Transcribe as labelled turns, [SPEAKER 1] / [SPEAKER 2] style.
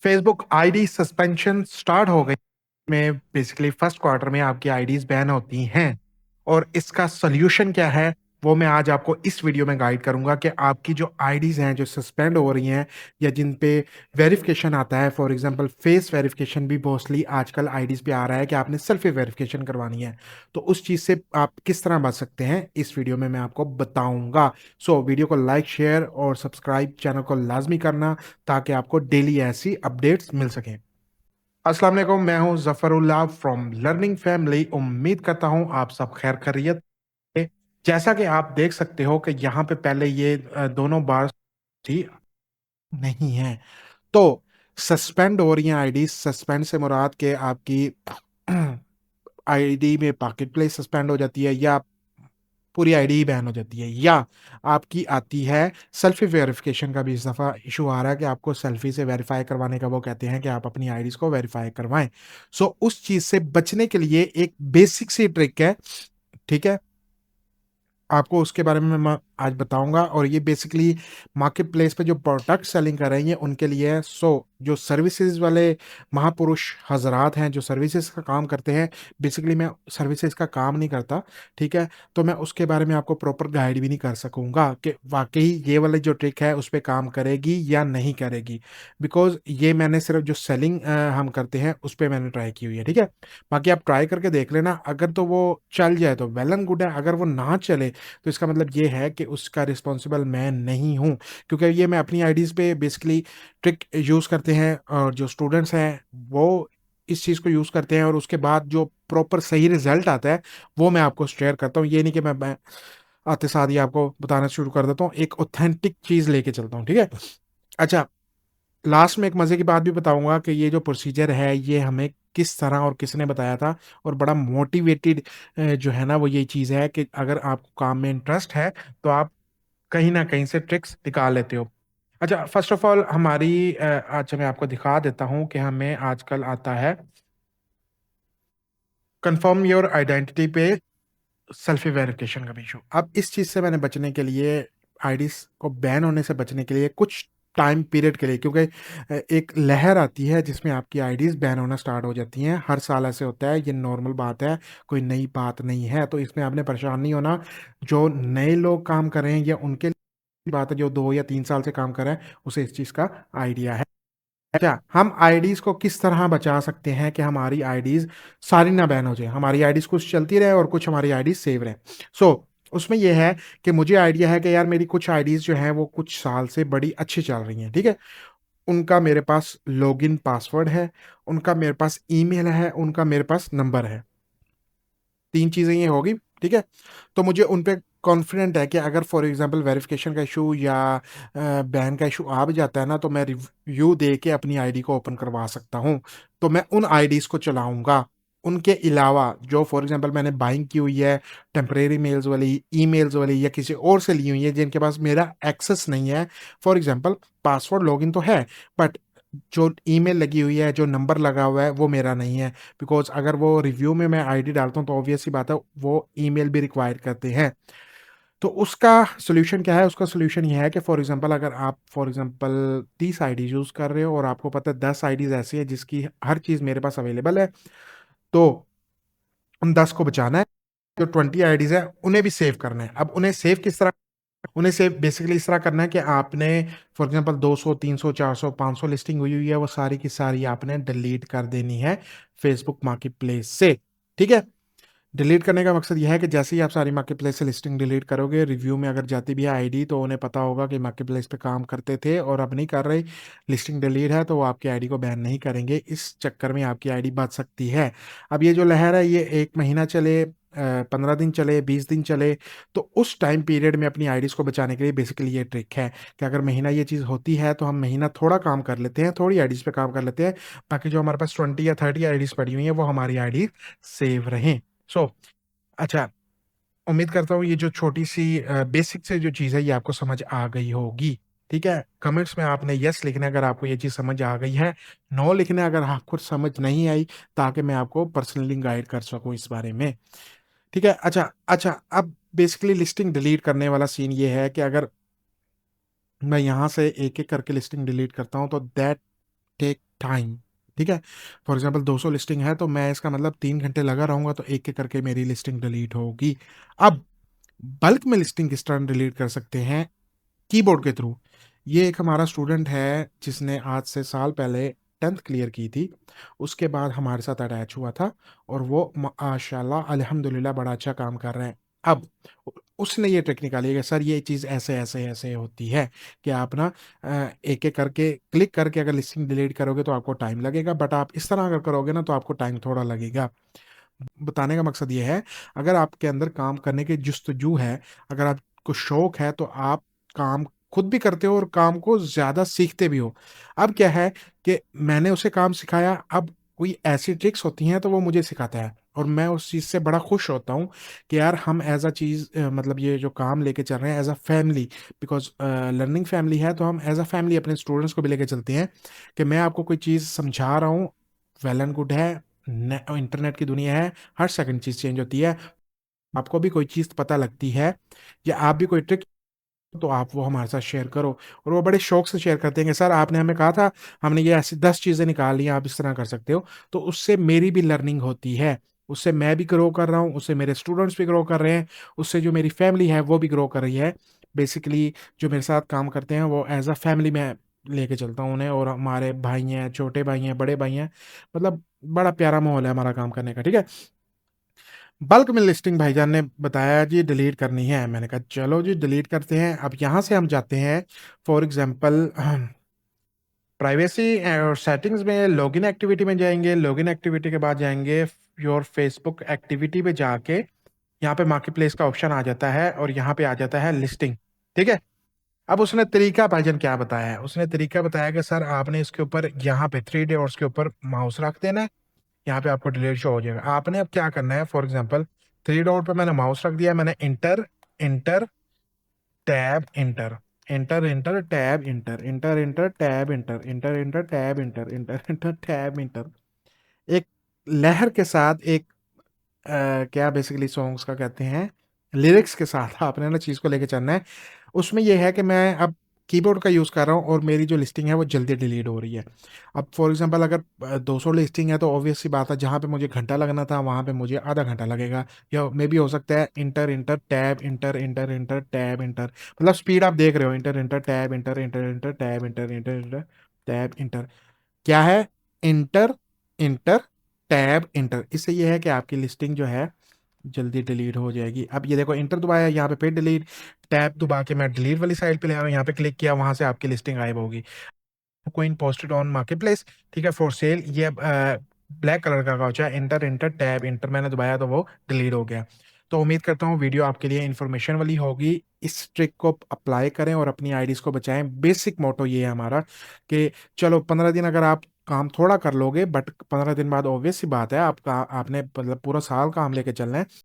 [SPEAKER 1] Facebook ID suspension start हो गई में बेसिकली फर्स्ट क्वार्टर में आपकी आईडीज बैन होती हैं और इसका सॉल्यूशन क्या है वो मैं आज आपको इस वीडियो में गाइड करूंगा कि आपकी जो आईडीज हैं जो सस्पेंड हो रही हैं या जिन पे वेरिफिकेशन आता है, फॉर एग्जांपल फेस वेरिफिकेशन भी मोस्टली आजकल आईडीज पे आ रहा है कि आपने सेल्फी वेरिफिकेशन करवानी है, तो उस चीज़ से आप किस तरह बच सकते हैं इस वीडियो में मैं आपको बताऊंगा। सो वीडियो को लाइक शेयर और सब्सक्राइब चैनल को लाजमी करना ताकि आपको डेली ऐसी अपडेट्स मिल सकें। अस्सलाम वालेकुम, मैं हूं जफरुल्लाह फ्रॉम लर्निंग फैमिली। उम्मीद करता हूं आप सब खैर खैरियत है। जैसा कि आप देख सकते हो कि यहाँ पे पहले ये दोनों बार थी नहीं है, तो सस्पेंड हो रही हैं आईडी। सस्पेंड से मुराद के आपकी आईडी में पॉकेट प्लेस सस्पेंड हो जाती है या पूरी आईडी ही बैन हो जाती है, या आपकी आती है सेल्फी वेरिफिकेशन का भी इस दफ़ा इशू आ रहा है कि आपको सेल्फी से वेरीफाई करवाने का वो कहते हैं कि आप अपनी आईडीज को वेरीफाई करवाएं। सो उस चीज़ से बचने के लिए एक बेसिक सी ट्रिक है, ठीक है, आपको उसके बारे में मैं आज बताऊंगा। और ये बेसिकली मार्केट प्लेस पे जो प्रोडक्ट सेलिंग कर रहे हैं उनके लिए है। सो जो सर्विसेज वाले महापुरुष हजरात हैं जो सर्विसेज का काम करते हैं, बेसिकली मैं सर्विसेज का काम नहीं करता, ठीक है, तो मैं उसके बारे में आपको प्रॉपर गाइड भी नहीं कर सकूंगा कि वाकई ये वाली जो ट्रिक है उस पर काम करेगी या नहीं करेगी, बिकॉज ये मैंने सिर्फ जो सेलिंग हम करते हैं उस पर मैंने ट्राई की हुई है, ठीक है। बाकी आप ट्राई करके देख लेना, अगर तो वो चल जाए तो वेल एंड गुड है, अगर वो ना चले तो इसका मतलब ये है कि उसका रिस्पॉन्सिबल मैं नहीं हूँ, क्योंकि ये मैं अपनी आईडीज़ पे बेसिकली ट्रिक यूज़ करते हैं और जो स्टूडेंट्स हैं वो इस चीज़ को यूज़ करते हैं और उसके बाद जो प्रॉपर सही रिजल्ट आता है वो मैं आपको शेयर करता हूँ। ये नहीं कि मैं आते साथ ही आपको बताना शुरू कर देता हूँ, एक ऑथेंटिक चीज़ लेके चलता हूँ, ठीक है। अच्छा, लास्ट में एक मज़े की बात भी बताऊंगा कि ये जो प्रोसीजर है ये हमें किस तरह और किसने बताया था, और बड़ा मोटिवेटेड जो है ना वो ये चीज़ है कि अगर आपको काम में इंटरेस्ट है तो आप कहीं ना कहीं से ट्रिक्स निकाल लेते हो। अच्छा, फर्स्ट ऑफ ऑल हमारी आज मैं आपको दिखा देता हूँ कि हमें आजकल आता है कंफर्म योर आइडेंटिटी पे सेल्फी वेरिफिकेशन का भी इशू। अब इस चीज़ से मैंने बचने के लिए, आईडीज को बैन होने से बचने के लिए कुछ टाइम पीरियड के लिए, क्योंकि एक लहर आती है जिसमें आपकी आईडीज बैन होना स्टार्ट हो जाती हैं, हर साल ऐसे होता है, ये नॉर्मल बात है, कोई नई बात नहीं है, तो इसमें आपने परेशान नहीं होना। जो नए लोग काम कर रहे हैं या उनके लिए बात है जो 2 या 3 साल से काम कर रहे हैं उसे इस चीज़ का आइडिया है। अच्छा, हम आईडीज को किस तरह बचा सकते हैं कि हमारी आईडीज सारी ना बैन हो जाए, हमारी आईडीज कुछ चलती रहे और कुछ हमारी आईडीज सेव रहे। सो उसमें यह है कि मुझे आइडिया है कि यार मेरी कुछ आईडीज जो हैं वो कुछ साल से बड़ी अच्छी चल रही हैं, ठीक है, उनका मेरे पास लॉगिन पासवर्ड है, उनका मेरे पास ईमेल है, उनका मेरे पास नंबर है, 3 चीज़ें ये होगी, ठीक है। तो मुझे उन पे कॉन्फिडेंट है कि अगर फॉर एग्जांपल वेरिफिकेशन का इशू या बैन का इशू आ भी जाता है ना तो मैं रिव्यू दे के अपनी आईडी को ओपन करवा सकता हूँ। तो मैं उन आईडीज़ को चलाऊंगा। उनके अलावा जो फॉर एग्जांपल मैंने बाइंग की हुई है टेम्परेरी मेल्स वाली, ईमेल्स वाली, या किसी और से ली हुई है जिनके पास मेरा एक्सेस नहीं है, फॉर एग्जांपल पासवर्ड लॉगिन तो है बट जो ईमेल लगी हुई है, जो नंबर लगा हुआ है वो मेरा नहीं है, बिकॉज अगर वो रिव्यू में मैं आईडी डालता हूँ तो ऑब्वियस सी बात है वो ईमेल भी रिक्वायर करते हैं। तो उसका सोल्यूशन क्या है? उसका सोल्यूशन ये है कि फॉर एग्जांपल अगर आप फॉर एग्जांपल 30 आईडी यूज़ कर रहे हो और आपको पता है 10 आईडीज ऐसी है जिसकी हर चीज़ मेरे पास अवेलेबल है, तो उन 10 को बचाना है। जो 20 आईडीज है उन्हें भी सेव करना है। अब उन्हें सेव किस तरह? उन्हें सेव बेसिकली इस तरह करना है कि आपने फॉर एग्जांपल 200 300 400 500 लिस्टिंग हुई हुई है वो सारी की सारी आपने डिलीट कर देनी है फेसबुक मार्केट प्लेस से, ठीक है। डिलीट करने का मकसद यह है कि जैसे ही आप सारी मार्केट प्लेस से लिस्टिंग डिलीट करोगे, रिव्यू में अगर जाती भी है आईडी तो उन्हें पता होगा कि मार्केट प्लेस पे काम करते थे और अब नहीं कर रहे, लिस्टिंग डिलीट है, तो वो आपकी आईडी को बैन नहीं करेंगे। इस चक्कर में आपकी आईडी बच सकती है। अब ये जो लहर है ये 1 महीना चले, 15 दिन चले, 20 दिन चले, तो उस टाइम पीरियड में अपनी आईडीज को बचाने के लिए बेसिकली ये ट्रिक है कि अगर महीना ये चीज़ होती है तो हम महीना थोड़ा काम कर लेते हैं, थोड़ी आईडीज पे काम कर लेते हैं, बाकी जो हमारे पास 20 या 30 आईडीज पड़ी हुई हैं वो हमारी आईडी सेव रहें। सो अच्छा, उम्मीद करता हूँ ये जो छोटी सी बेसिक से जो चीज़ है ये आपको समझ आ गई होगी, ठीक है। कमेंट्स में आपने यस लिखना है अगर आपको ये चीज़ समझ आ गई है, नो लिखना है अगर आपको समझ नहीं आई, ताकि मैं आपको पर्सनली गाइड कर सकूँ इस बारे में, ठीक है। अच्छा अच्छा, अब बेसिकली लिस्टिंग डिलीट करने वाला सीन ये है कि अगर मैं यहाँ से एक एक करके लिस्टिंग डिलीट करता हूँ तो दैट टेक टाइम, ठीक है? फॉर एग्ज़ाम्पल 200 लिस्टिंग है तो मैं इसका मतलब 3 घंटे लगा रहूँगा तो एक-एक करके मेरी लिस्टिंग डिलीट होगी। अब बल्क में लिस्टिंग किस तरह डिलीट कर सकते हैं? कीबोर्ड के थ्रू। ये एक हमारा स्टूडेंट है जिसने आज से साल पहले 10th क्लियर की थी। उसके बाद हमारे साथ अटैच हुआ था और वो माशाल्लाह अल्हम्दुलिल्लाह बड़ा अच्छा काम कर रहे हैं। अब उ उसने ये ट्रिक निकाली है कि सर ये चीज़ ऐसे, ऐसे, ऐसे होती है कि आप ना एक-एक करके क्लिक करके अगर लिस्टिंग डिलीट करोगे तो आपको टाइम लगेगा, बट आप इस तरह अगर करोगे ना तो आपको टाइम थोड़ा लगेगा। बताने का मकसद ये है, अगर आपके अंदर काम करने की जुस्तजू है, अगर आपको शौक है तो आप काम खुद भी करते हो और काम को ज़्यादा सीखते भी हो। अब क्या है कि मैंने उसे काम सिखाया, अब कोई ऐसी ट्रिक्स होती हैं तो वो मुझे सिखाता है और मैं उस चीज़ से बड़ा खुश होता हूँ कि यार हम एज़ अ चीज़ मतलब ये जो काम लेके चल रहे हैं as a family, because learning family है तो हम एज़ अ फैमिली अपने स्टूडेंट्स को भी लेके चलते हैं कि मैं आपको कोई चीज़ समझा रहा हूँ, वेल एंड गुड है। इंटरनेट की दुनिया है, हर सेकंड चीज़ चेंज होती है। आपको भी कोई चीज़ पता लगती है या आप भी कोई ट्रिक तो आप वो हमारे साथ शेयर करो, और वो बड़े शौक से शेयर करते हैं कि सर आपने हमें कहा था, हमने ये ऐसी 10 चीज़ें निकाल ली हैं, आप इस तरह कर सकते हो। तो उससे मेरी भी लर्निंग होती है, उससे मैं भी ग्रो कर रहा हूँ, उससे मेरे स्टूडेंट्स भी ग्रो कर रहे हैं, उससे जो मेरी फैमिली है वो भी ग्रो कर रही है। बेसिकली जो मेरे साथ काम करते हैं वो एज़ अ फैमिली मैं लेके चलता हूँ उन्हें, और हमारे भाई हैं, छोटे भाई हैं, बड़े भाई हैं, मतलब बड़ा प्यारा माहौल है हमारा काम करने का, ठीक है? बल्क में लिस्टिंग भाईजान ने बताया जी डिलीट करनी है। मैंने कहा चलो जी डिलीट करते हैं। अब यहाँ से हम जाते हैं फॉर एग्ज़ाम्पल प्राइवेसी और सेटिंग्स में लॉगिन एक्टिविटी में जाएँगे। लॉगिन एक्टिविटी के बाद जाएँगे योर फेसबुक एक्टिविटी पे जाके यहाँ पे मार्केटप्लेस का ऑप्शन आ जाता है और यहाँ पे आ जाता है लिस्टिंग, ठीक है? अब उसने तरीका भाईजान क्या बताया है? उसने तरीका बताया कि सर आपने इसके ऊपर यहाँ पे 3 डॉट्स के ऊपर माउस रख देना है। यहाँ पे आपको डिलीट शो हो जाएगा। आपने अब क्या करना है, फॉर एग्ज़ाम्पल 3 डॉट पे मैंने माउस रख दिया, मैंने enter, enter, tab, enter, enter, enter, tab, enter, enter, enter, tab, enter, enter, enter, tab, enter, enter, enter, tab, enter. एक लहर के साथ एक क्या बेसिकली सॉन्ग्स का कहते हैं, लिरिक्स के साथ आपने ना चीज़ को लेके चलना है। उसमें ये है कि मैं अब कीबोर्ड का यूज़ कर रहा हूँ और मेरी जो लिस्टिंग है वो जल्दी डिलीट हो रही है। अब फॉर एग्ज़ाम्पल अगर 200 लिस्टिंग है तो ऑब्वियस सी बात है, जहाँ पे मुझे घंटा लगना था वहाँ पे मुझे आधा घंटा लगेगा, या मेबी हो सकता है inter, inter, tab, inter, inter, inter, tab, inter, मतलब स्पीड आप देख रहे हो, inter, inter, tab, inter, inter, inter, tab, inter, inter, inter, tab, inter. क्या है? Inter, inter, tab, inter. इससे ये है कि आपकी लिस्टिंग जो है जल्दी डिलीट हो जाएगी। अब ये देखो इंटर दबाया, यहाँ पे फिर डिलीट, टैब दबा के मैं डिलीट वाली साइड पे ले आया हूँ, यहाँ पे क्लिक किया, वहाँ से आपकी लिस्टिंग गायब होगी। कोइन पोस्टेड ऑन मार्केटप्लेस, ठीक है, फॉर सेल, ये ब्लैक कलर का काउच है, इंटर, इंटर, टैब, इंटर मैंने दबाया तो वो डिलीट हो गया। तो उम्मीद करता हूँ वीडियो आपके लिए इन्फॉर्मेशन वाली होगी। इस ट्रिक को अप्लाई करें और अपनी आईडीज़ को बचाएँ। बेसिक मोटो ये है हमारा कि चलो 15 दिन अगर आप काम थोड़ा कर लोगे, बट 15 दिन बाद ऑब्वियस सी बात है आपका आपने मतलब पूरा साल काम लेके चलना है।